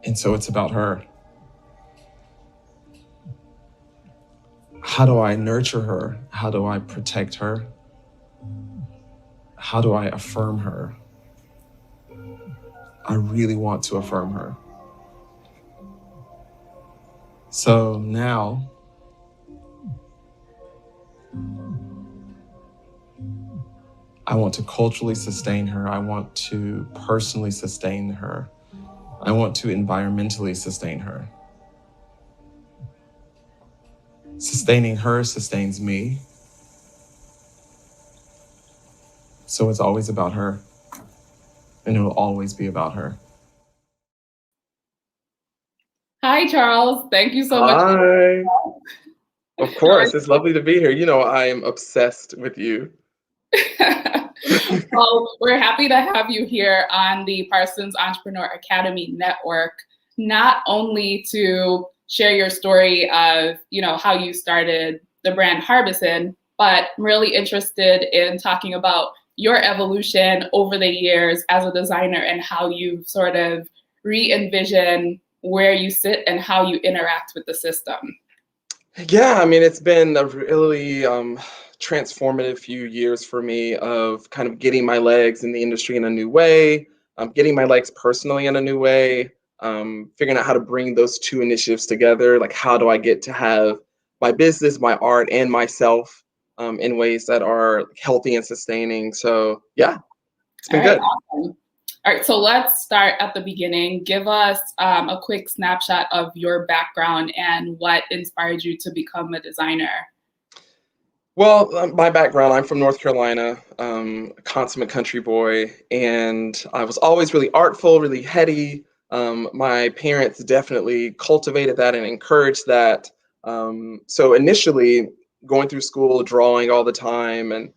And so it's about her. How do I nurture her? How do I protect her? How do I affirm her? I really want to affirm her. So now I want to culturally sustain her. I want to personally sustain her. I want to environmentally sustain her. Sustaining her sustains me. So it's always about her. And it will always be about her. Hi, Charles. Thank you so much. Hi. Of course, it's lovely to be here. You know, I am obsessed with you. Well, we're happy to have you here on the Parsons Entrepreneur Academy Network, not only to share your story of, how you started the brand Harbison, but I'm really interested in talking about your evolution over the years as a designer and how you've sort of re-envisioned where you sit and how you interact with the system. Yeah, I mean, it's been a really transformative few years for me of kind of getting my legs in the industry in a new way, getting my legs personally in a new way, figuring out how to bring those two initiatives together. Like, how do I get to have my business, my art, and myself in ways that are healthy and sustaining? So, yeah, it's been All right, good. awesome. All right, so let's start at the beginning. Give us a quick snapshot of your background and what inspired you to become a designer. Well, my background, I'm from North Carolina, a consummate country boy, and I was always really artful, really heady. My parents definitely cultivated that and encouraged that. So initially, going through school, drawing all the time, and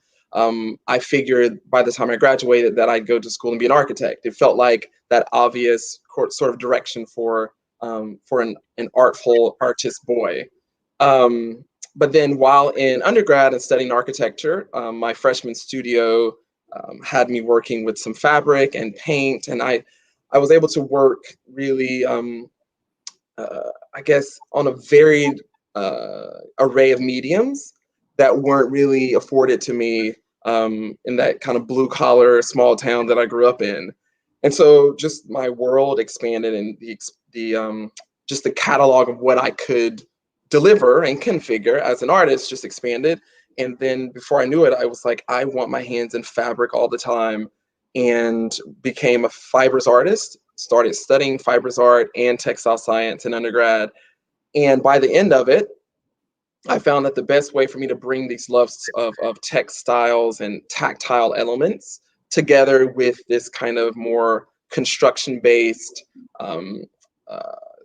I figured by the time I graduated that I'd go to school and be an architect. It felt like that obvious sort of direction for an artful artist boy. Um, but then while in undergrad and studying architecture, my freshman studio had me working with some fabric and paint, and I was able to work really, I guess, on a varied array of mediums that weren't really afforded to me in that kind of blue collar small town that I grew up in. And so just my world expanded, and the just the catalog of what I could deliver and configure as an artist just expanded. And then before I knew it, I was like, I want my hands in fabric all the time, and became a fibers artist. Started studying fibers art and textile science in undergrad. And by the end of it, I found that the best way for me to bring these loves of textiles and tactile elements together with this kind of more construction based, um,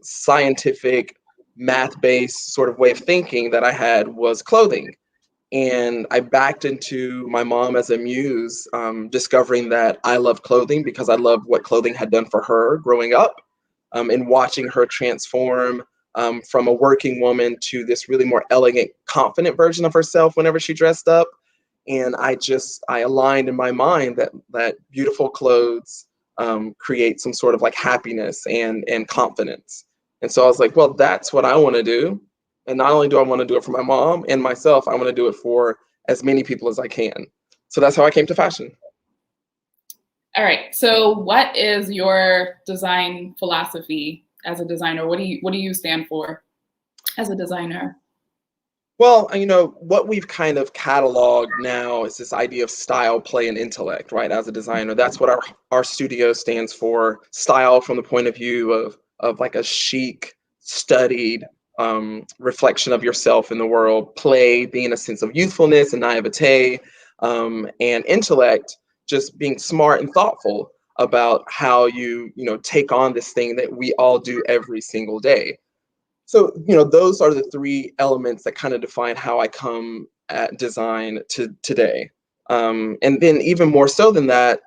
scientific, math based sort of way of thinking that I had was clothing. And I backed into my mom as a muse, discovering that I love clothing because I loved what clothing had done for her growing up, and watching her transform from a working woman to this really more elegant, confident version of herself whenever she dressed up. And I aligned in my mind that beautiful clothes create some sort of like happiness and confidence. And so I was like, well, that's what I want to do. And not only do I want to do it for my mom and myself, I want to do it for as many people as I can. So that's how I came to fashion. All right, so what is your design philosophy as a designer? What do you stand for as a designer? Well, what we've kind of cataloged now is this idea of style, play, and intellect, right? As a designer, that's what our studio stands for. Style from the point of view of like a chic, studied reflection of yourself in the world. Play being a sense of youthfulness and naivete, and intellect just being smart and thoughtful about how you take on this thing that we all do every single day. So, those are the three elements that kind of define how I come at design to today. And then even more so than that,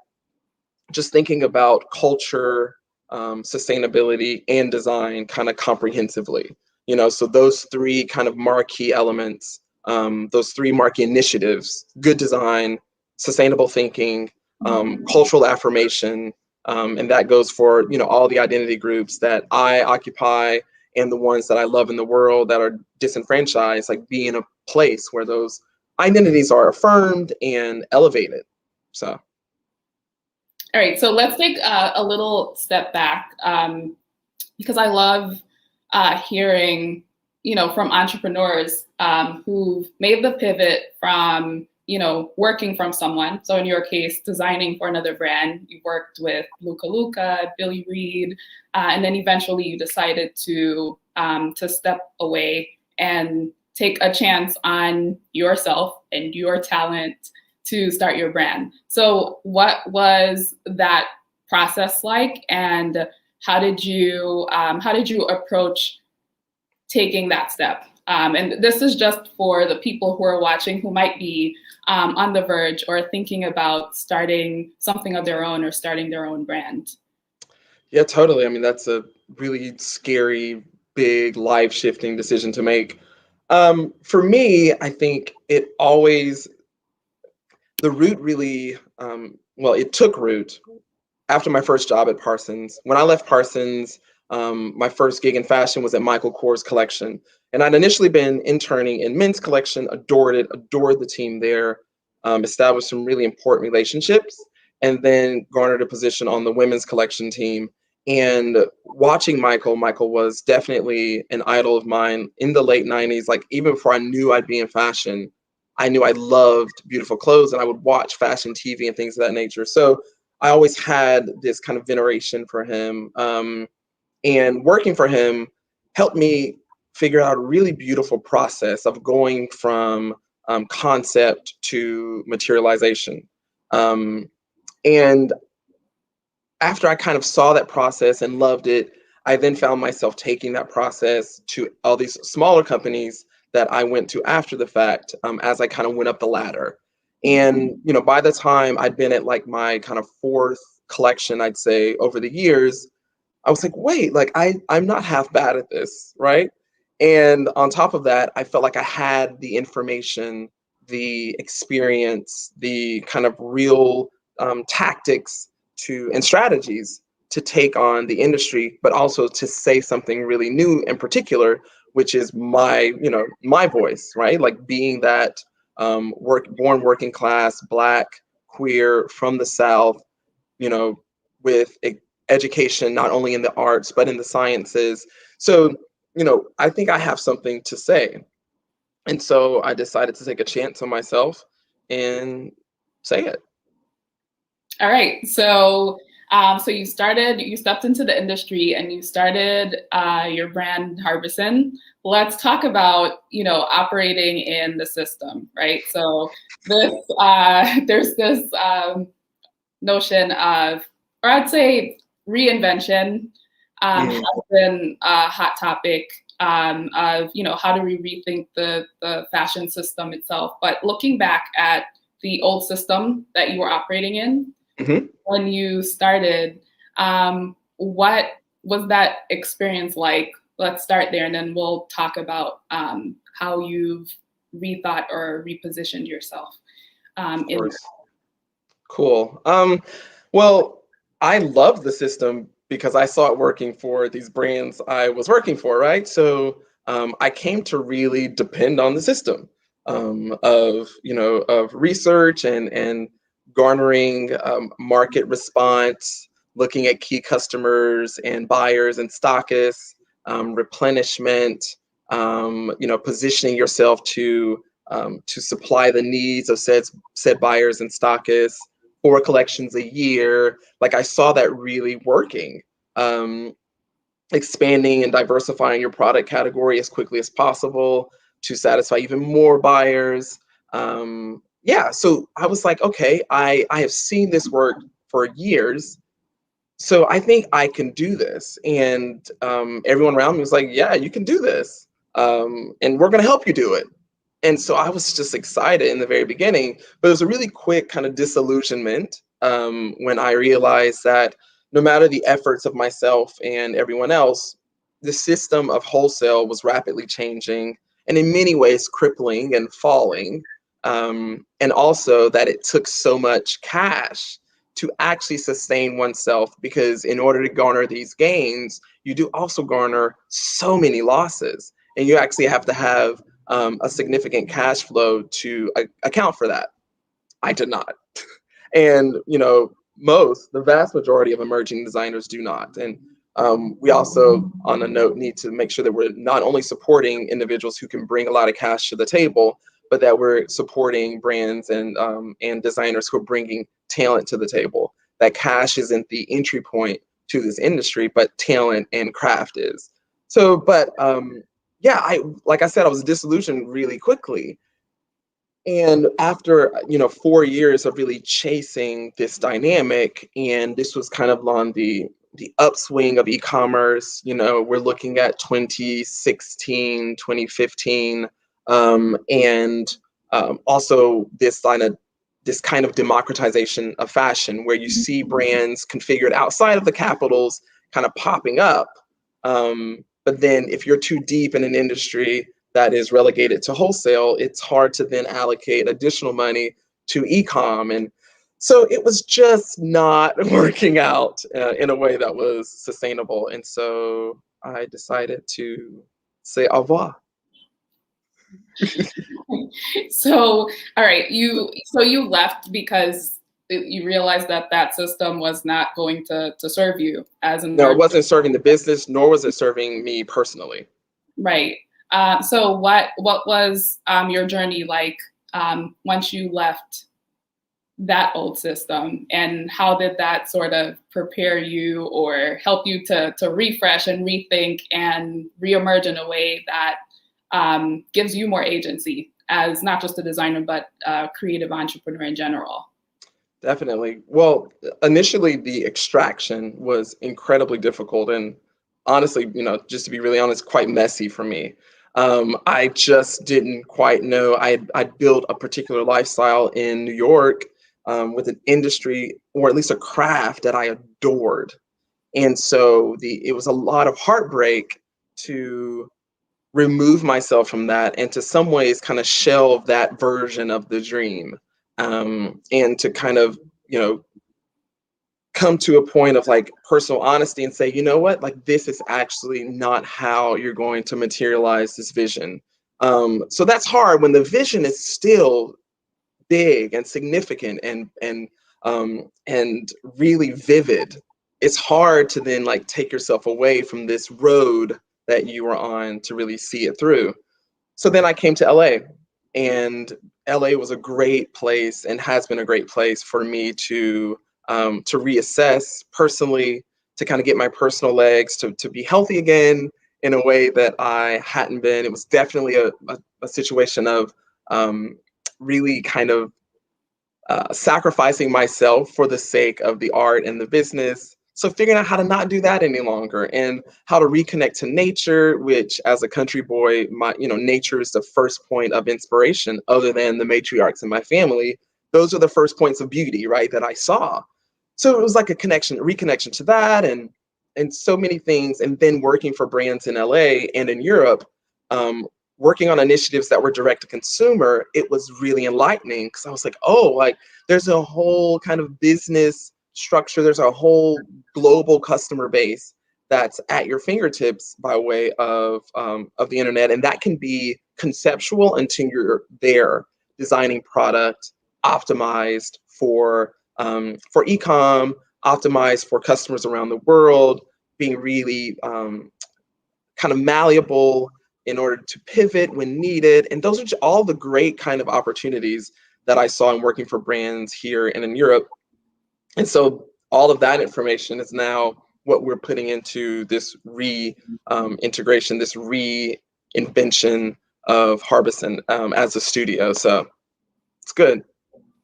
just thinking about culture, sustainability, and design kind of comprehensively. So those three kind of marquee elements, those three marquee initiatives: good design, sustainable thinking, cultural affirmation, And that goes for, all the identity groups that I occupy and the ones that I love in the world that are disenfranchised, like be in a place where those identities are affirmed and elevated. So. All right, so let's take a little step back, because I love hearing, from entrepreneurs who've made the pivot from, working from someone. So in your case, designing for another brand, you worked with Luca Luca, Billy Reed, and then eventually you decided to step away and take a chance on yourself and your talent to start your brand. So what was that process like, and how did you approach taking that step? And this is just for the people who are watching who might be on the verge or thinking about starting something of their own or starting their own brand. Yeah, totally. I mean, that's a really scary, big, life-shifting decision to make. For me, I think the root really, it took root after my first job at Parsons. When I left Parsons, my first gig in fashion was at Michael Kors collection. And I'd initially been interning in men's collection, adored it, adored the team there, established some really important relationships, and then garnered a position on the women's collection team. And watching Michael was definitely an idol of mine in the late 90s. Like, even before I knew I'd be in fashion, I knew I loved beautiful clothes, and I would watch fashion TV and things of that nature. So I always had this kind of veneration for him. And working for him helped me figure out a really beautiful process of going from concept to materialization. And after I kind of saw that process and loved it, I then found myself taking that process to all these smaller companies that I went to after the fact, as I kind of went up the ladder. And, by the time I'd been at like my kind of fourth collection, I'd say, over the years, I was like, wait, like I'm not half bad at this, right? And on top of that, I felt like I had the information, the experience, the kind of real tactics and strategies to take on the industry, but also to say something really new and particular, which is my voice, right? Like being that born working class, Black, queer, from the South, with education, not only in the arts, but in the sciences. So, I think I have something to say. And so I decided to take a chance on myself and say it. All right. So you stepped into the industry and you started your brand Harbison. Let's talk about, operating in the system, right? So there's this notion of, or I'd say reinvention has been a hot topic of, how do we rethink the fashion system itself? But looking back at the old system that you were operating in, when you started, what was that experience like? Let's start there, and then we'll talk about how you've rethought or repositioned yourself. Cool. Well, I loved the system because I saw it working for these brands I was working for, right? So I came to really depend on the system of research and garnering market response, looking at key customers and buyers and stockists, replenishment, positioning yourself to supply the needs of said buyers and stockists, 4 collections a year. Like, I saw that really working, expanding and diversifying your product category as quickly as possible to satisfy even more buyers. So I was like, okay, I have seen this work for years, so I think I can do this. And everyone around me was like, yeah, you can do this, and we're going to help you do it. And so I was just excited in the very beginning, but it was a really quick kind of disillusionment when I realized that no matter the efforts of myself and everyone else, the system of wholesale was rapidly changing and in many ways crippling and falling. And also that it took so much cash to actually sustain oneself, because in order to garner these gains, you do also garner so many losses, and you actually have to have a significant cash flow to account for that. I did not. And, the vast majority of emerging designers do not. And we also, on a note, need to make sure that we're not only supporting individuals who can bring a lot of cash to the table, but that we're supporting brands and designers who are bringing talent to the table. That cash isn't the entry point to this industry, but talent and craft is. So, but yeah, like I said, I was disillusioned really quickly. And after, 4 years of really chasing this dynamic, and this was kind of on the upswing of e-commerce, we're looking at 2016, 2015, and also this kind of democratization of fashion, where you see brands configured outside of the capitals kind of popping up. But then if you're too deep in an industry that is relegated to wholesale, it's hard to then allocate additional money to e-com. And so it was just not working out in a way that was sustainable. And so I decided to say au revoir. So, all right, you left because you realized that system was not going to serve you as an No, it artist. wasn't serving the business, nor was it serving me personally. Right. So what was your journey like once you left that old system, and how did that sort of prepare you or help you to refresh and rethink and reemerge in a way that gives you more agency as not just a designer, but a creative entrepreneur in general? Definitely. Well, initially the extraction was incredibly difficult, and honestly, just to be really honest, quite messy for me. I just didn't quite know. I built a particular lifestyle in New York with an industry, or at least a craft, that I adored, and so it was a lot of heartbreak to remove myself from that, and to some ways kind of shelve that version of the dream, and to kind of come to a point of like personal honesty and say, you know what, like this is actually not how you're going to materialize this vision. So that's hard when the vision is still big and significant and really vivid. It's hard to then like take yourself away from this road that you were on to really see it through. So then I came to LA, and LA was a great place and has been a great place for me to reassess personally, to kind of get my personal legs, to be healthy again in a way that I hadn't been. It was definitely a situation of really kind of sacrificing myself for the sake of the art and the business. So figuring out how to not do that any longer, and how to reconnect to nature, which as a country boy, nature is the first point of inspiration other than the matriarchs in my family. Those are the first points of beauty, right, that I saw. So it was like a reconnection to that, and so many things. And then working for brands in LA and in Europe, working on initiatives that were direct to consumer, it was really enlightening, because I was like, oh, like there's a whole kind of business structure, there's a whole global customer base that's at your fingertips by way of the internet, and that can be conceptual until you're there designing product optimized for e-com, optimized for customers around the world, being really kind of malleable in order to pivot when needed. And those are just all the great kind of opportunities that I saw in working for brands here and in Europe. And so all of that information is now what we're putting into this integration, this reinvention of Harbison as a studio. So it's good.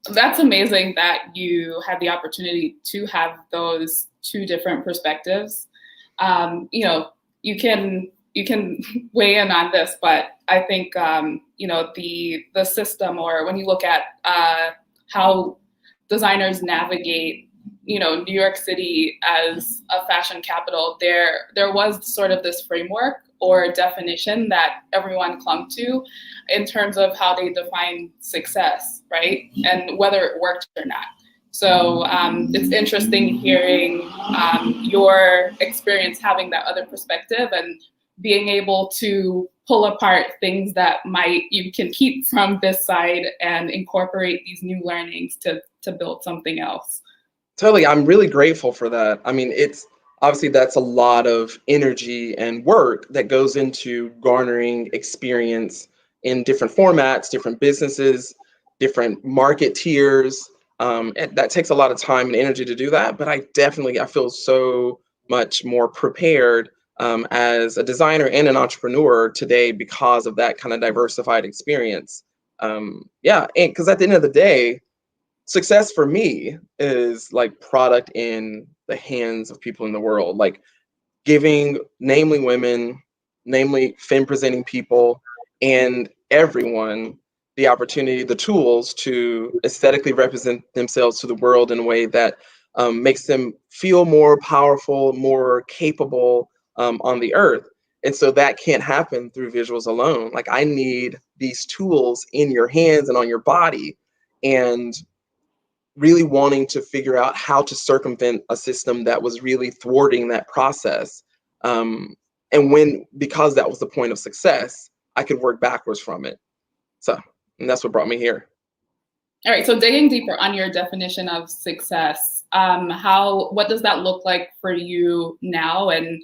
That's amazing that you had the opportunity to have those two different perspectives. You can weigh in on this, but I think the system, or when you look at how designers navigate, New York City as a fashion capital, there was sort of this framework or definition that everyone clung to in terms of how they define success, right? And whether it worked or not. So it's interesting hearing your experience, having that other perspective and being able to pull apart things that you can keep from this side and incorporate these new learnings to build something else. Totally. I'm really grateful for that. I mean, it's obviously that's a lot of energy and work that goes into garnering experience in different formats, different businesses, different market tiers. And that takes a lot of time and energy to do that. But I feel so much more prepared as a designer and an entrepreneur today because of that kind of diversified experience. Yeah, and because at the end of the day, success for me is like product in the hands of people in the world, like giving, namely women, namely femme presenting people, and everyone the opportunity, the tools to aesthetically represent themselves to the world in a way that makes them feel more powerful, more capable on the earth. And so that can't happen through visuals alone. Like I need these tools in your hands and on your body. And really wanting to figure out how to circumvent a system that was really thwarting that process. And because that was the point of success, I could work backwards from it. So, and that's what brought me here. All right, so digging deeper on your definition of success, what does that look like for you now? And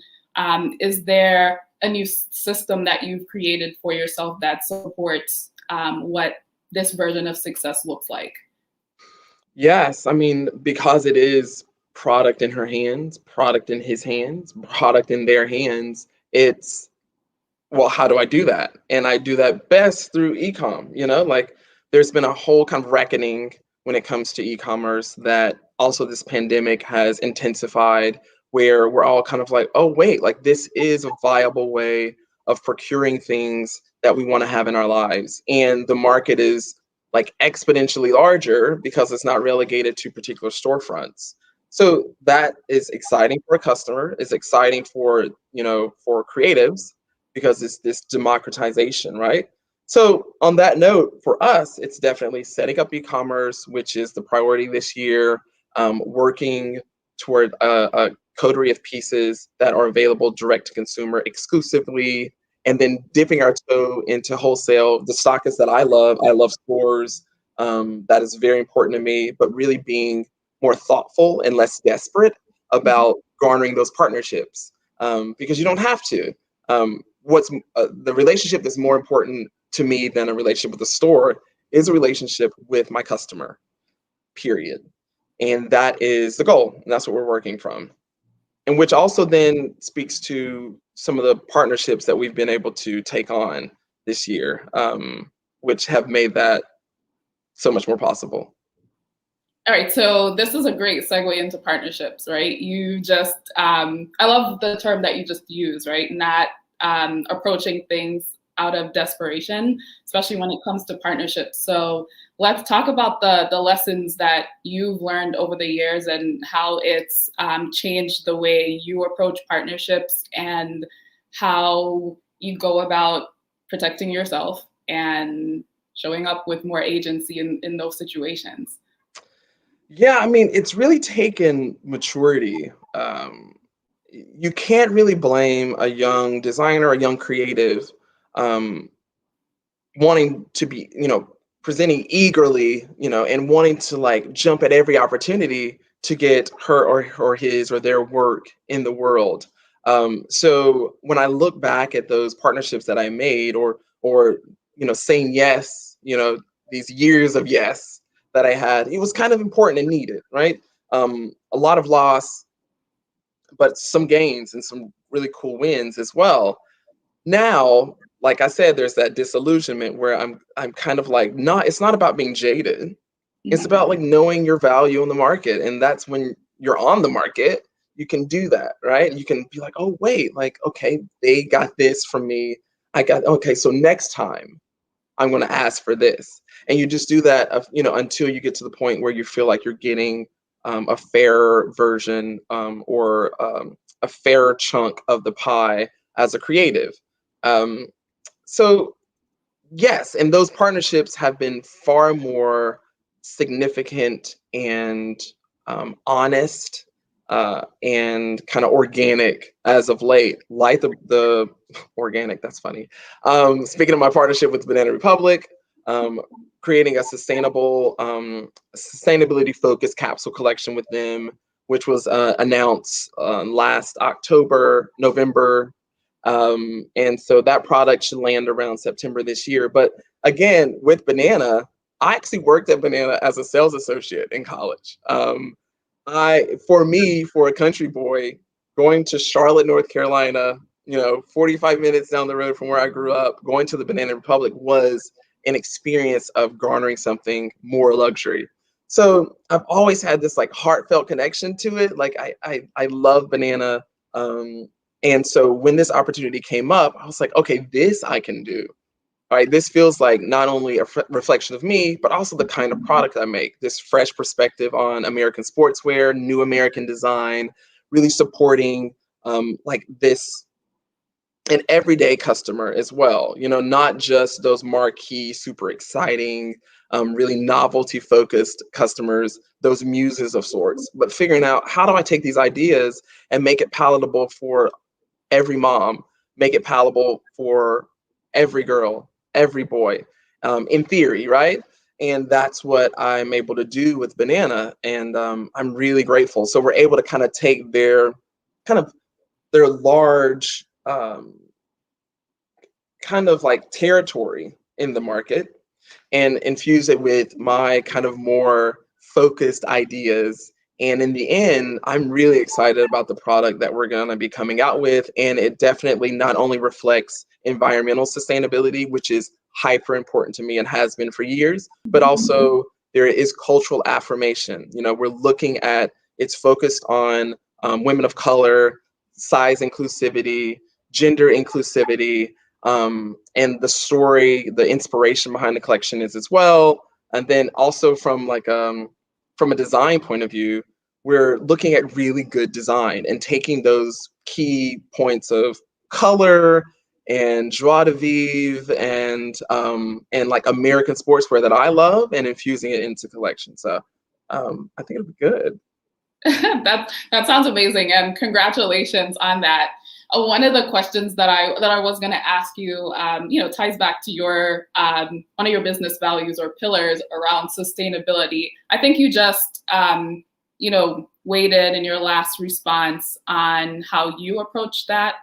is there a new system that you've created for yourself that supports what this version of success looks like? Yes, I mean, because it is product in her hands, product in his hands, product in their hands, it's, well, how do I do that? And I do that best through e-com, like there's been a whole kind of reckoning when it comes to e-commerce that also this pandemic has intensified, where we're all kind of like, oh, wait, like this is a viable way of procuring things that we want to have in our lives. And the market is like exponentially larger because it's not relegated to particular storefronts. So that is exciting for a customer, it's exciting for, for creatives, because it's this democratization, right? So on that note, for us, it's definitely setting up e-commerce, which is the priority this year, working toward a coterie of pieces that are available direct to consumer exclusively, and then dipping our toe into wholesale. The stockist that I love stores. That is very important to me, but really being more thoughtful and less desperate about garnering those partnerships, because you don't have to. The relationship that's more important to me than a relationship with a store is a relationship with my customer, period. And that is the goal. And that's what we're working from. And which also then speaks to some of the partnerships that we've been able to take on this year, which have made that so much more possible. All right, so this is a great segue into partnerships, right? I love the term that you just used, right? Not approaching things out of desperation, especially when it comes to partnerships. So let's talk about the lessons that you've learned over the years and how it's changed the way you approach partnerships and how you go about protecting yourself and showing up with more agency in those situations. Yeah, I mean, it's really taken maturity. You can't really blame a young designer, a young creative, wanting to be, presenting eagerly, and wanting to like jump at every opportunity to get her or his or their work in the world. So when I look back at those partnerships that I made, or saying yes, these years of yes that I had, it was kind of important and needed, right? A lot of loss, but some gains and some really cool wins as well. Now, like I said, there's that disillusionment where I'm kind of like, it's not about being jaded. It's about like knowing your value in the market. And that's when you're on the market, you can do that, right? You can be like, oh, wait, like, okay, they got this from me. Okay, so next time I'm going to ask for this. And you just do that, until you get to the point where you feel like you're getting a fair version, or a fair chunk of the pie as a creative. So yes, and those partnerships have been far more significant and honest and kind of organic as of late, like the organic, that's funny. Speaking of my partnership with Banana Republic, creating a sustainable, sustainability focused capsule collection with them, which was announced last November. And so that product should land around September this year. But again, with Banana, I actually worked at Banana as a sales associate in college. For a country boy, going to Charlotte, North Carolina, 45 minutes down the road from where I grew up, going to the Banana Republic was an experience of garnering something more luxury. So I've always had this like heartfelt connection to it. Like I love Banana. And so when this opportunity came up, I was like, okay, this I can do. All right, this feels like not only a reflection of me, but also the kind of product I make. This fresh perspective on American sportswear, new American design, really supporting like this an everyday customer as well. Not just those marquee, super exciting, really novelty focused customers, those muses of sorts, but figuring out how do I take these ideas and make it palatable for every mom, make it palatable for every girl, every boy, in theory, right? And that's what I'm able to do with Banana, and I'm really grateful. So we're able to kind of take their large kind of like territory in the market and infuse it with my kind of more focused ideas. And in the end, I'm really excited about the product that we're going to be coming out with. And it definitely not only reflects environmental sustainability, which is hyper important to me and has been for years, but also there is cultural affirmation. We're looking at, it's focused on women of color, size inclusivity, gender inclusivity, and the story, the inspiration behind the collection is as well. And then also from a design point of view, we're looking at really good design and taking those key points of color and joie de vivre and like American sportswear that I love and infusing it into collection. So I think it'll be good. That sounds amazing, and congratulations on that. One of the questions that I was going to ask you, ties back to your one of your business values or pillars around sustainability. I think you just weighed in your last response on how you approach that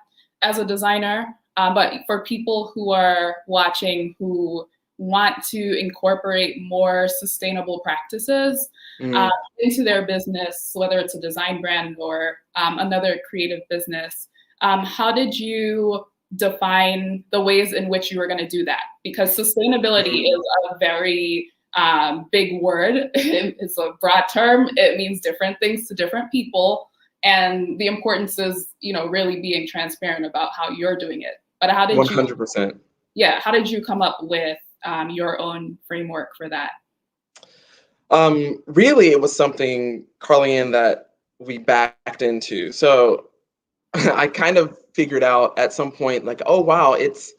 as a designer. But for people who are watching who want to incorporate more sustainable practices into their business, whether it's a design brand or another creative business, how did you define the ways in which you were going to do that? Because sustainability is a very big word. It's a broad term. It means different things to different people. And the importance is, really being transparent about how you're doing it. But how did 100%. How did you come up with your own framework for that? Really, it was something, Carly-Ann, that we backed into. So I kind of figured out at some point, like, oh, wow, it's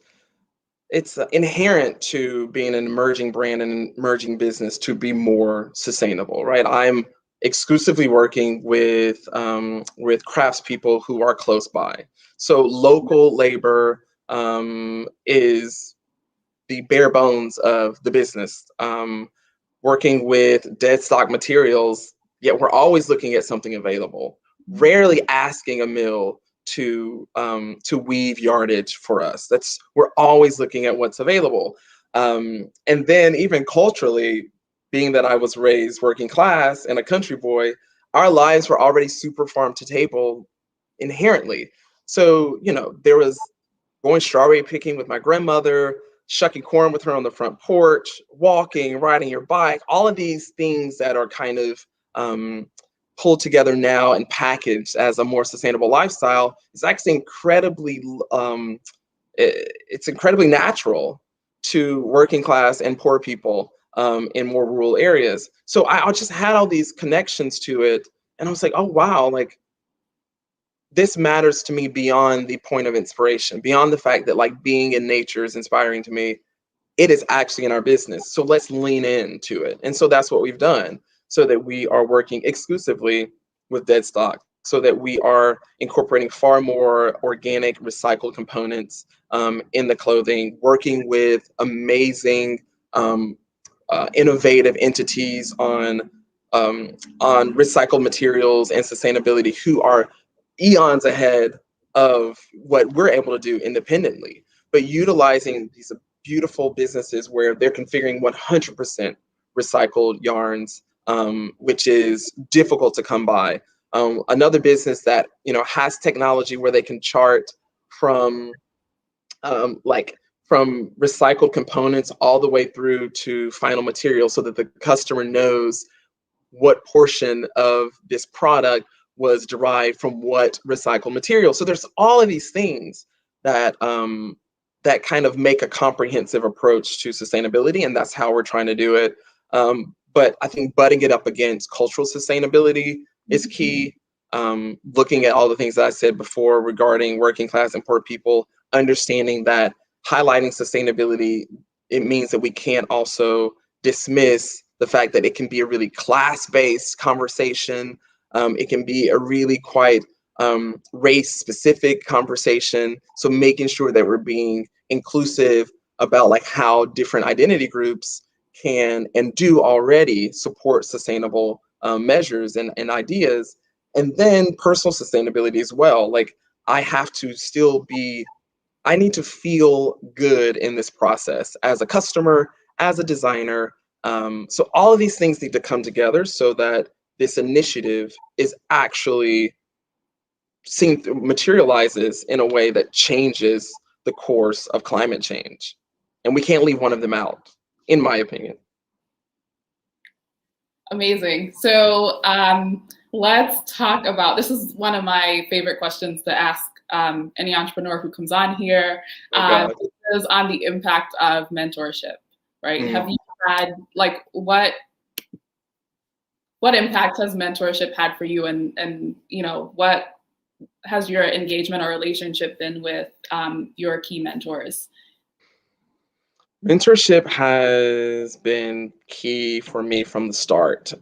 inherent to being an emerging brand and an emerging business to be more sustainable, right? I'm exclusively working with craftspeople who are close by. So local labor is the bare bones of the business. Working with dead stock materials, yet we're always looking at something available. Rarely asking a mill to weave yardage for us. We're always looking at what's available. And then even culturally, being that I was raised working class and a country boy, our lives were already super farm to table inherently. So, there was going strawberry picking with my grandmother, shucking corn with her on the front porch, walking, riding your bike, all of these things that are kind of pulled together now and packaged as a more sustainable lifestyle is actually incredibly natural to working class and poor people in more rural areas. So I just had all these connections to it, and I was like, oh wow, like this matters to me beyond the point of inspiration, beyond the fact that like being in nature is inspiring to me. it is actually in our business. So let's lean into it. And so that's what we've done, so that we are working exclusively with dead stock, so that we are incorporating far more organic recycled components in the clothing, working with amazing innovative entities on recycled materials and sustainability, who are eons ahead of what we're able to do independently, but utilizing these beautiful businesses where they're configuring 100% recycled yarns, which is difficult to come by. Another business that has technology where they can chart from like from recycled components all the way through to final material, so that the customer knows what portion of this product was derived from what recycled material. So there's all of these things that that kind of make a comprehensive approach to sustainability, and that's how we're trying to do it. But I think butting it up against cultural sustainability is key. Looking at all the things that I said before regarding working class and poor people, understanding that highlighting sustainability, it means that we can't also dismiss the fact that it can be a really class-based conversation. It can be a really quite race-specific conversation. So making sure that we're being inclusive about like how different identity groups can and do already support sustainable measures and ideas. And then personal sustainability as well. Like I need to feel good in this process as a customer, as a designer. So all of these things need to come together so that this initiative is actually materializes in a way that changes the course of climate change. And we can't leave one of them out, in my opinion. Amazing. So let's talk about, this is one of my favorite questions to ask any entrepreneur who comes on here, is on the impact of mentorship, right? Have you had, like, what impact has mentorship had for you, and what has your engagement or relationship been with your key mentors? Mentorship has been key for me from the start,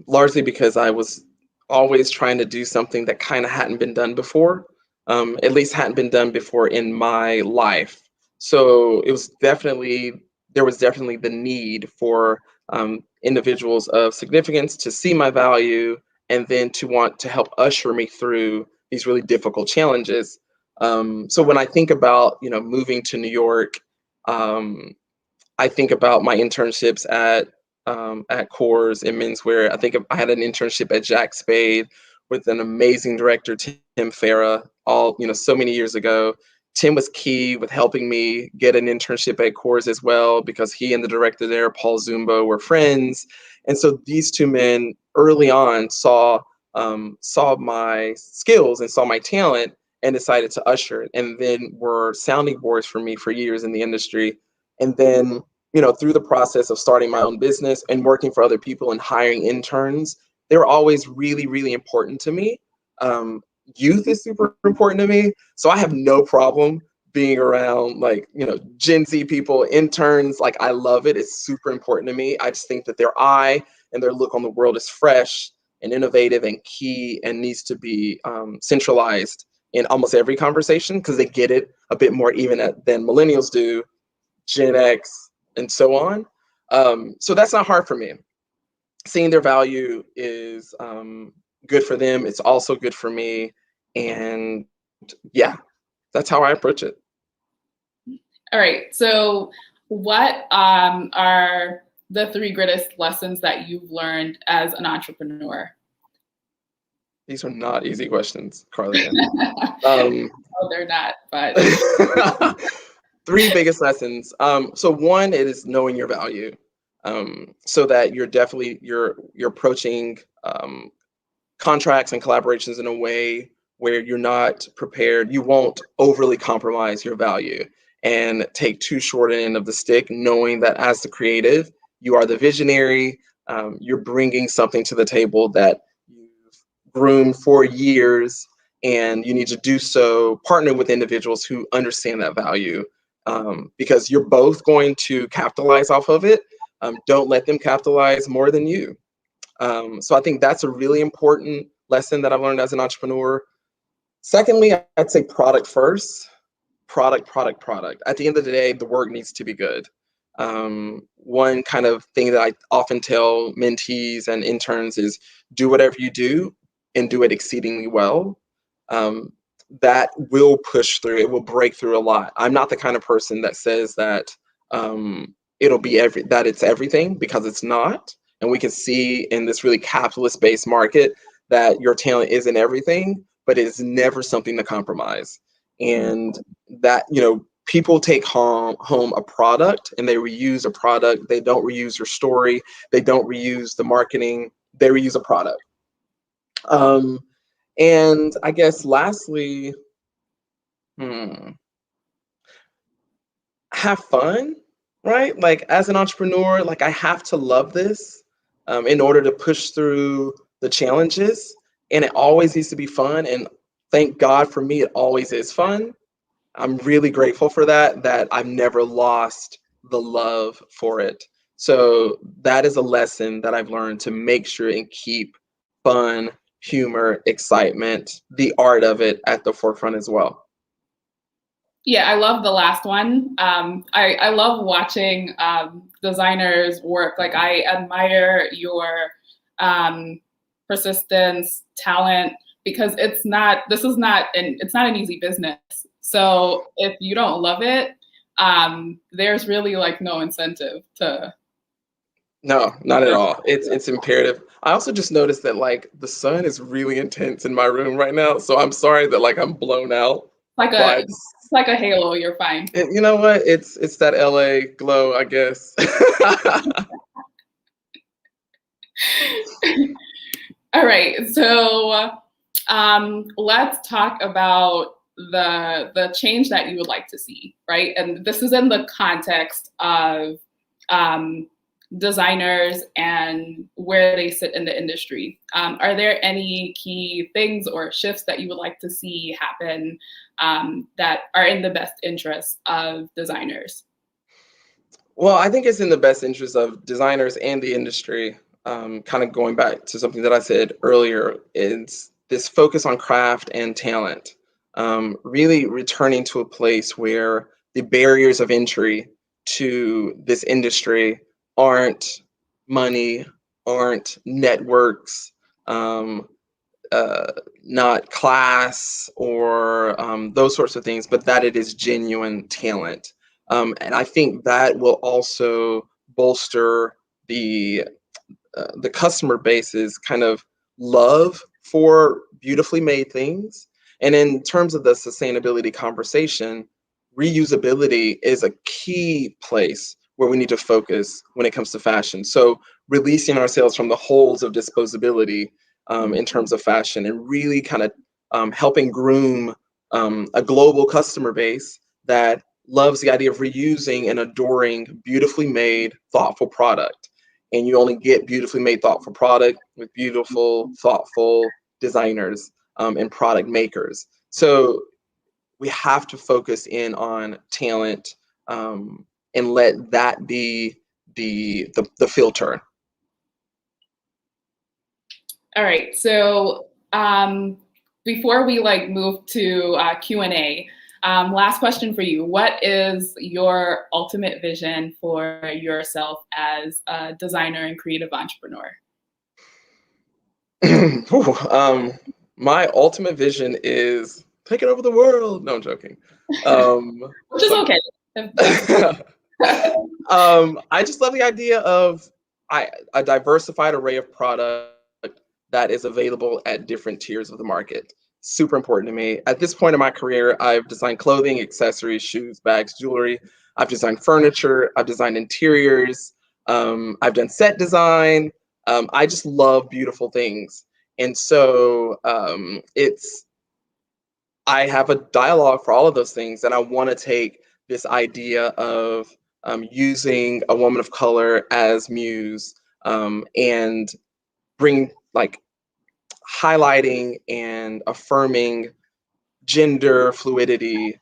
largely because I was always trying to do something that kind of hadn't been done before, at least hadn't been done before in my life. So there was definitely the need for individuals of significance to see my value and then to want to help usher me through these really difficult challenges. So when I think about moving to New York, I think about my internships at Coors in menswear. I had an internship at Jack Spade with an amazing director, Tim Farah, so many years ago. Tim was key with helping me get an internship at Coors as well, because he and the director there, Paul Zumbo, were friends. And so these two men early on saw my skills and saw my talent and decided to usher it, and then were sounding boards for me for years in the industry. And then, through the process of starting my own business and working for other people and hiring interns, they were always really, really important to me. Youth is super important to me. So I have no problem being around Gen Z people, interns. Like, I love it. It's super important to me. I just think that their eye and their look on the world is fresh and innovative and key, and needs to be centralized in almost every conversation, because they get it a bit more even than millennials do, Gen X, and so on. So that's not hard for me. Seeing their value is good for them. It's also good for me. And yeah, that's how I approach it. All right. So what are the 3 greatest lessons that you've learned as an entrepreneur? These are not easy questions, Carly. No, they're not, but 3 biggest lessons. So one, it is knowing your value, so that you're approaching contracts and collaborations in a way where you're not prepared. You won't overly compromise your value and take too short an end of the stick, knowing that as the creative, you are the visionary. You're bringing something to the table that you've groomed for years, and you need to do so partner with individuals who understand that value. because you're both going to capitalize off of it. Don't let them capitalize more than you. So I think that's a really important lesson that I've learned as an entrepreneur. Secondly, I'd say product first. Product. At the end of the day, the work needs to be good. One kind of thing that I often tell mentees and interns is do whatever you do and do it exceedingly well. That will push through, it will break through a lot. I'm not the kind of person that says that it'll be that it's everything, because it's not. And we can see in this really capitalist-based market that your talent isn't everything, but it's never something to compromise. And that, people take home a product and they reuse a product. They don't reuse your story. They don't reuse the marketing. They reuse a product. And I guess lastly, have fun, right? Like as an entrepreneur, like I have to love this in order to push through the challenges. And it always needs to be fun. And thank God for me, it always is fun. I'm really grateful for that I've never lost the love for it. So that is a lesson that I've learned, to make sure and keep fun, humor, excitement, the art of it at the forefront as well. Yeah, I love the last one. I love watching designers work. Like I admire your persistence, talent, because it's not an easy business. So if you don't love it, there's really like no incentive to. No, not at all. It's imperative. I also just noticed that like the sun is really intense in my room right now. So I'm sorry that like I'm blown out. It's like a halo, you're fine. You know what? It's that LA glow, I guess. All right. So let's talk about the change that you would like to see, right? And this is in the context of designers and where they sit in the industry. Are there any key things or shifts that you would like to see happen that are in the best interest of designers? Well, I think it's in the best interest of designers and the industry. Kind of going back to something that I said earlier, is this focus on craft and talent. Really returning to a place where the barriers of entry to this industry aren't money, aren't networks, not class or those sorts of things, but that it is genuine talent. And I think that will also bolster the customer base's kind of love for beautifully made things. And in terms of the sustainability conversation, reusability is a key place where we need to focus when it comes to fashion. So releasing ourselves from the holes of disposability in terms of fashion, and really kind of helping groom a global customer base that loves the idea of reusing and adoring beautifully made, thoughtful product. And you only get beautifully made, thoughtful product with beautiful, thoughtful designers and product makers. So we have to focus in on talent and let that be the filter. All right. So before we like move to Q&A, last question for you. What is your ultimate vision for yourself as a designer and creative entrepreneur? My ultimate vision is taking over the world. No, I'm joking. Which is okay. I just love the idea of a diversified array of product that is available at different tiers of the market. Super important to me. At this point in my career, I've designed clothing, accessories, shoes, bags, jewelry. I've designed furniture. I've designed interiors. I've done set design. I just love beautiful things. And so I have a dialogue for all of those things. And I want to take this idea of using a woman of color as muse and bring like highlighting and affirming gender fluidity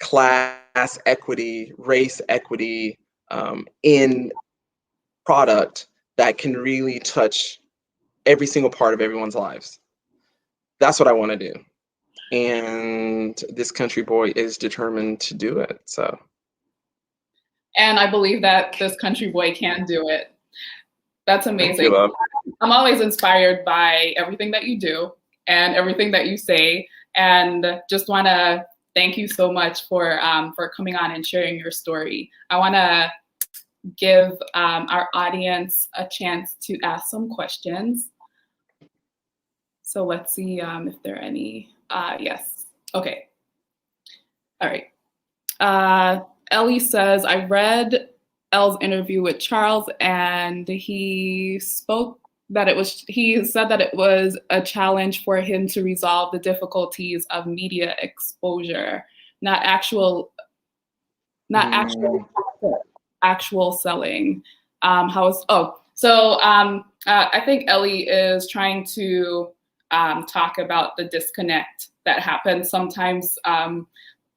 class equity, race equity in product that can really touch every single part of everyone's lives. That's what I want to do. And this country boy is determined to do it. So. And I believe that this country boy can do it. That's amazing. I'm always inspired by everything that you do and everything that you say, and just want to thank you so much for coming on and sharing your story. I want to give our audience a chance to ask some questions. So let's see if there are any. Yes. Okay. All right. Ellie says, I read Elle's interview with Charles, and he said that it was a challenge for him to resolve the difficulties of media exposure, not actual selling. I think Ellie is trying to talk about the disconnect that happens sometimes.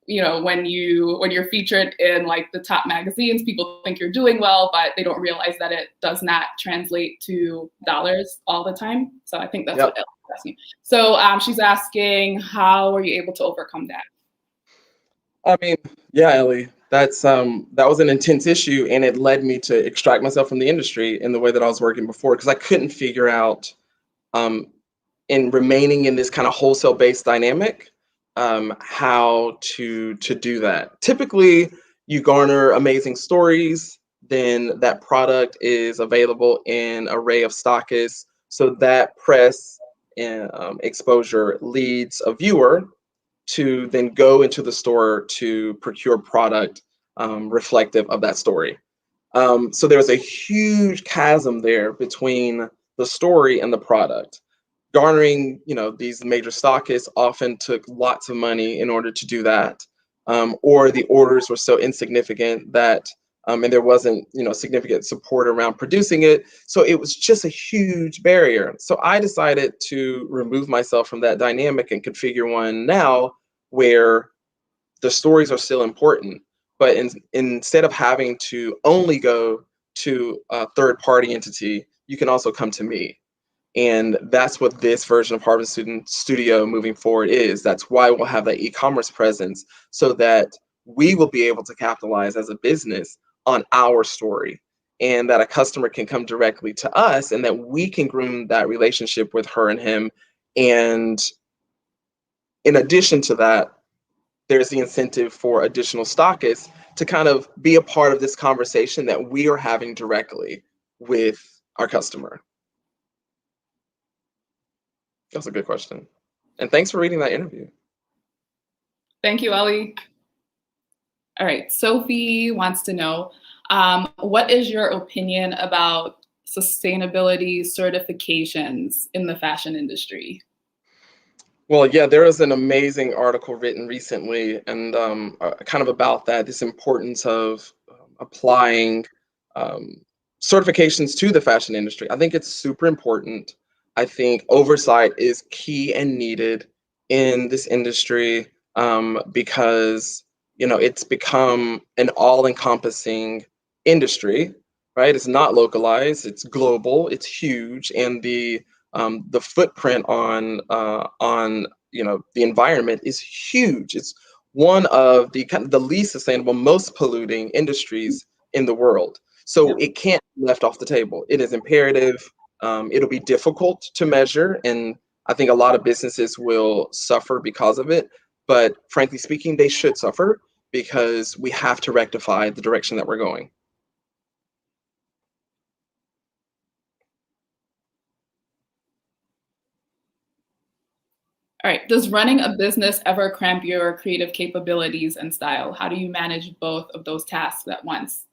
When you're featured in like the top magazines, people think you're doing well, but they don't realize that it does not translate to dollars all the time. So I think that's what Ellie's asking. So she's asking, how were you able to overcome that? I mean, yeah, Ellie, that was an intense issue, and it led me to extract myself from the industry in the way that I was working before, because I couldn't figure out, in remaining in this kind of wholesale-based dynamic, how to do that. Typically, you garner amazing stories, then that product is available in an array of stockists, so that press and exposure leads a viewer to then go into the store to procure product reflective of that story. So there's a huge chasm there between the story and the product. Garnering, these major stockists often took lots of money in order to do that, or the orders were so insignificant that, and there wasn't, significant support around producing it. So it was just a huge barrier. So I decided to remove myself from that dynamic and configure one now where the stories are still important, but instead of having to only go to a third-party entity, you can also come to me. And that's what this version of Harbison Studio moving forward is. That's why we'll have that e-commerce presence, so that we will be able to capitalize as a business on our story, and that a customer can come directly to us, and that we can groom that relationship with her and him. And in addition to that, there's the incentive for additional stockists to kind of be a part of this conversation that we are having directly with our customer. That's a good question. And thanks for reading that interview. Thank you, Ellie. All right, Sophie wants to know, what is your opinion about sustainability certifications in the fashion industry? Well, yeah, there was an amazing article written recently, and kind of about that, this importance of applying certifications to the fashion industry. I think it's super important. I think oversight is key and needed in this industry, because it's become an all-encompassing industry, right? It's not localized, it's global, it's huge, and the footprint on the environment is huge. It's one of the least sustainable, most polluting industries in the world. So it can't be left off the table. It is imperative. It'll be difficult to measure, and I think a lot of businesses will suffer because of it. But frankly speaking, they should suffer, because we have to rectify the direction that we're going. All right, does running a business ever cramp your creative capabilities and style? How do you manage both of those tasks at once?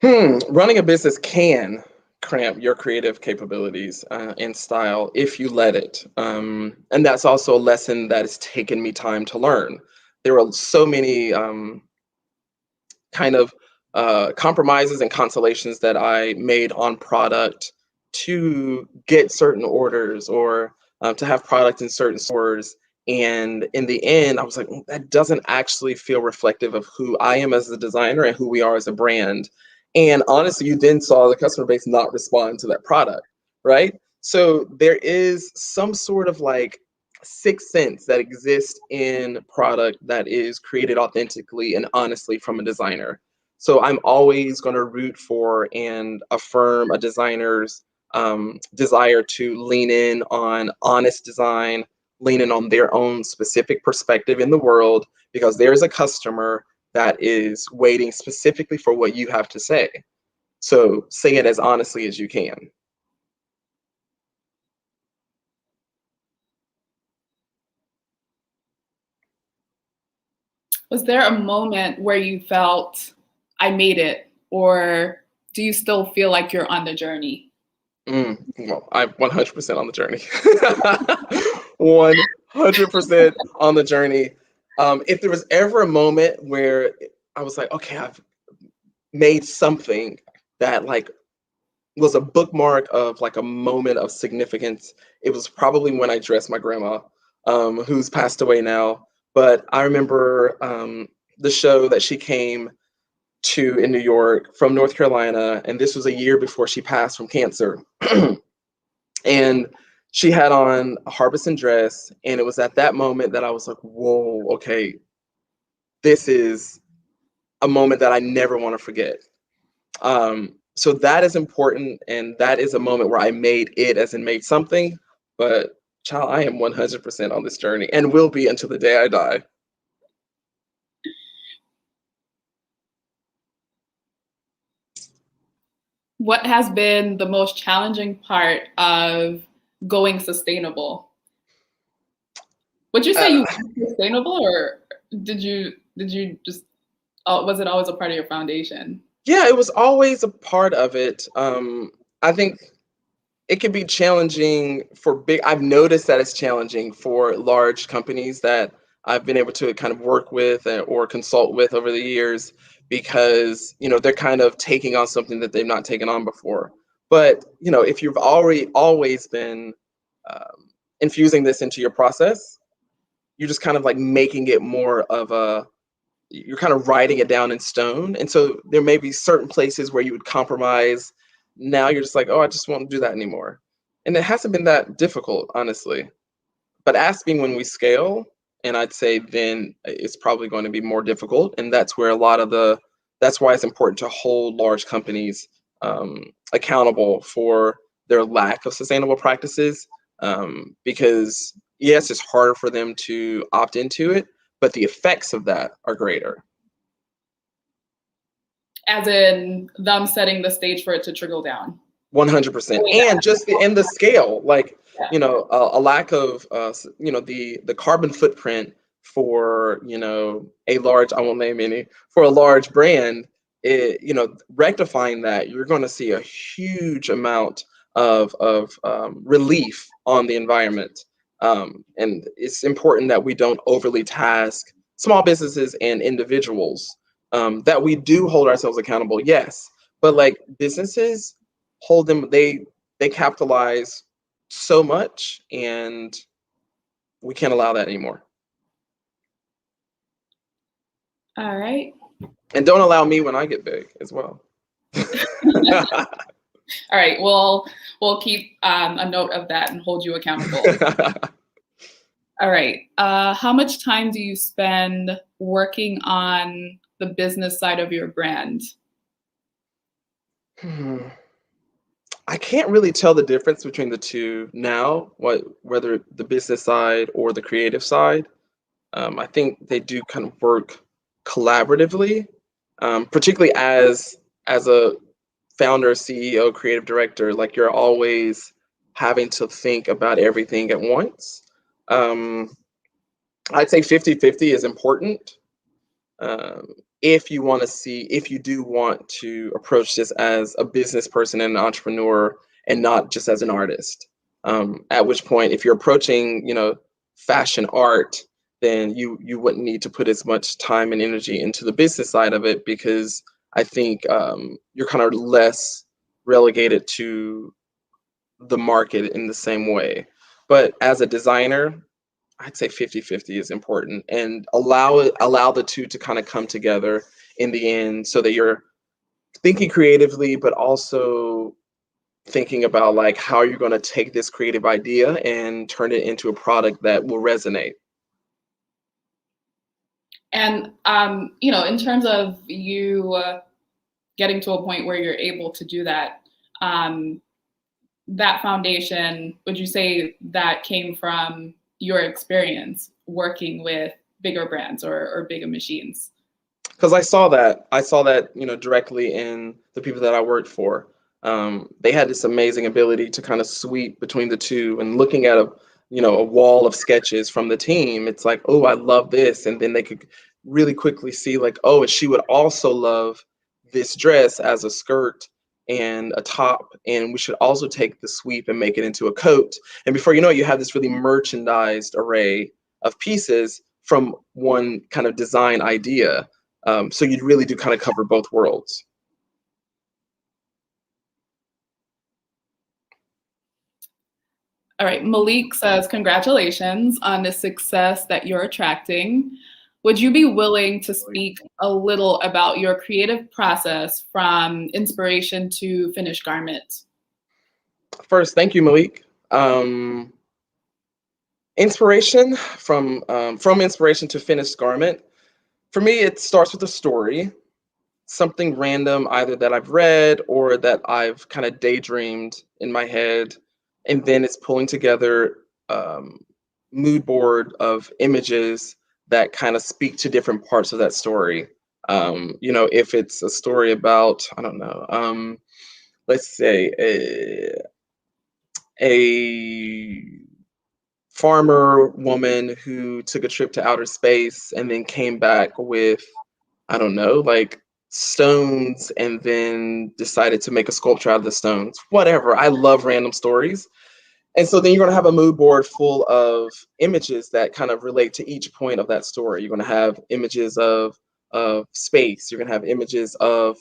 Running a business can cramp your creative capabilities and style if you let it. And that's also a lesson that has taken me time to learn. There are so many kind of compromises and consolations that I made on product to get certain orders, or to have product in certain stores. And in the end, I was like, that doesn't actually feel reflective of who I am as a designer and who we are as a brand. And honestly, you then saw the customer base not respond to that product, right? So there is some sort of like sixth sense that exists in product that is created authentically and honestly from a designer. So I'm always going to root for and affirm a designer's desire to lean in on honest design, leaning on their own specific perspective in the world, because there is a customer that is waiting specifically for what you have to say. So say it as honestly as you can. Was there a moment where you felt, I made it, or do you still feel like you're on the journey? Well, I'm 100% on the journey. 100% on the journey. If there was ever a moment where I was like, okay, I've made something that like was a bookmark of like a moment of significance, it was probably when I dressed my grandma, who's passed away now. But I remember the show that she came to in New York from North Carolina, and this was a year before she passed from cancer. And she had on a Harbison dress, and it was at that moment that I was like, whoa, okay, this is a moment that I never want to forget. So that is important, and that is a moment where I made it, as in made something. But child, I am 100% on this journey and will be until the day I die. What has been the most challenging part of going sustainable? Would you say you were sustainable, or did you just was it always a part of your foundation? Yeah, it was always a part of it. I think it can be challenging for big. I've noticed that it's challenging for large companies that I've been able to kind of work with or consult with over the years, because they're kind of taking on something that they've not taken on before. But if you've already always been infusing this into your process, you're just kind of like making it more of a, you're kind of writing it down in stone. And so there may be certain places where you would compromise. Now you're just like, oh, I just won't do that anymore. And it hasn't been that difficult, honestly. But asking when we scale, and I'd say then it's probably going to be more difficult. And that's where that's why it's important to hold large companies accountable for their lack of sustainable practices. Because yes, it's harder for them to opt into it, but the effects of that are greater. As in them setting the stage for it to trickle down. 100%. And just the scale, like, Yeah. a lack of, the carbon footprint for, a large, I won't name any, for a large brand, rectifying that, you're going to see a huge amount of relief on the environment. And it's important that we don't overly task small businesses and individuals, that we do hold ourselves accountable, yes, but like businesses hold them, they capitalize so much, and we can't allow that anymore. All right. And don't allow me when I get big as well. All right. We'll keep a note of that and hold you accountable. All right. How much time do you spend working on the business side of your brand? I can't really tell the difference between the two now, whether the business side or the creative side. I think they do kind of work collaboratively, particularly as a founder, CEO, creative director. Like, you're always having to think about everything at once. I'd say 50-50 is important. If you do want to approach this as a business person and an entrepreneur, and not just as an artist. At which point, if you're approaching, fashion art, then you wouldn't need to put as much time and energy into the business side of it, because I think you're kind of less relegated to the market in the same way. But as a designer, I'd say 50-50 is important, and allow the two to kind of come together in the end so that you're thinking creatively, but also thinking about like how you're going to take this creative idea and turn it into a product that will resonate. And in terms of you getting to a point where you're able to do that, that foundation, would you say that came from your experience working with bigger brands or bigger machines? Because I saw that, directly in the people that I worked for. They had this amazing ability to kind of sweep between the two, and looking at a wall of sketches from the team, it's like, oh, I love this. And then they could really quickly see like, oh, and she would also love this dress as a skirt and a top. And we should also take the sweep and make it into a coat. And before you know it, you have this really merchandised array of pieces from one kind of design idea. So you really do kind of cover both worlds. All right, Malik says, congratulations on the success that you're attracting. Would you be willing to speak a little about your creative process from inspiration to finished garment? First, thank you, Malik. Inspiration from inspiration to finished garment. For me, it starts with a story, something random, either that I've read or that I've kind of daydreamed in my head, and then it's pulling together mood board of images that kind of speak to different parts of that story. If it's a story about, I don't know, let's say a farmer woman who took a trip to outer space and then came back with, I don't know, like stones, and then decided to make a sculpture out of the stones. Whatever. I love random stories. And so then you're going to have a mood board full of images that kind of relate to each point of that story. You're going to have images of space. You're going to have images of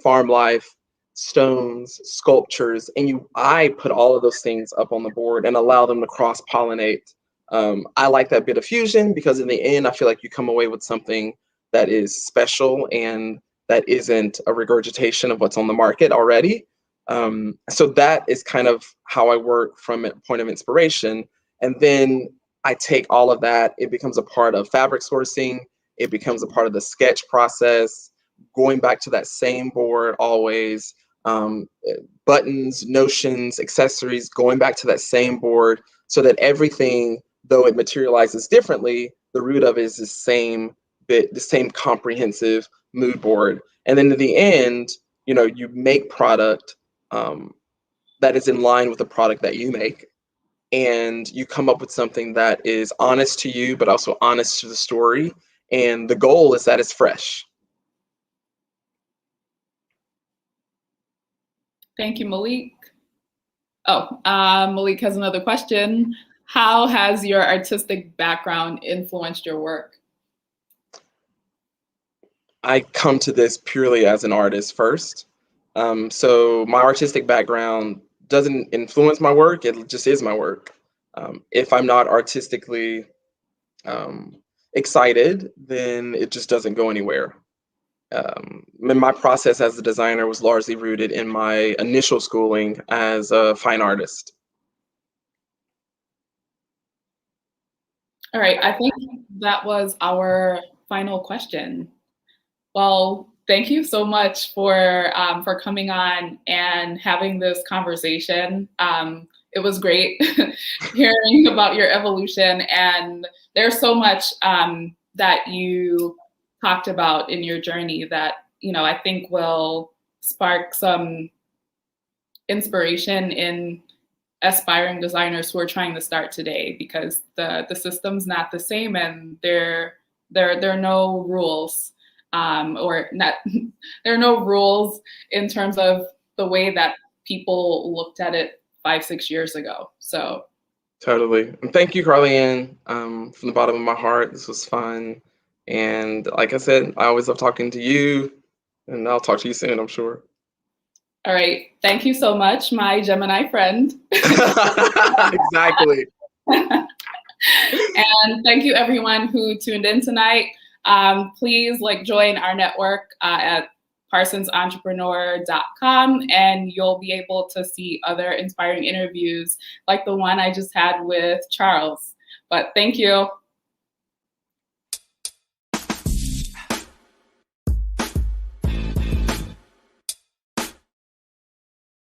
farm life, stones, sculptures, and I put all of those things up on the board and allow them to cross-pollinate. I like that bit of fusion because in the end, I feel like you come away with something that is special and that isn't a regurgitation of what's on the market already. So that is kind of how I work from a point of inspiration. And then I take all of that, it becomes a part of fabric sourcing, it becomes a part of the sketch process, going back to that same board always, buttons, notions, accessories, going back to that same board so that everything, though it materializes differently, the root of it is the same bit, the same comprehensive mood board. And then in the end, you make product that is in line with the product that you make, and you come up with something that is honest to you, but also honest to the story. And the goal is that it's fresh. Thank you, Malik. Oh, Malik has another question. How has your artistic background influenced your work? I come to this purely as an artist first. So my artistic background doesn't influence my work, it just is my work. If I'm not artistically excited, then it just doesn't go anywhere. My process as a designer was largely rooted in my initial schooling as a fine artist. All right, I think that was our final question. Well, thank you so much for coming on and having this conversation. It was great hearing about your evolution, and there's so much that you talked about in your journey that I think will spark some inspiration in aspiring designers who are trying to start today, because the system's not the same, and there are no rules. Or not, there are no rules in terms of the way that people looked at it 5-6 years ago. So totally. And thank you, Carly-Ann, from the bottom of my heart. This was fun. And like I said, I always love talking to you, and I'll talk to you soon, I'm sure. All right. Thank you so much, my Gemini friend. Exactly. And thank you everyone who tuned in tonight. Please join our network at parsonsentrepreneur.com, and you'll be able to see other inspiring interviews like the one I just had with Charles. But thank you.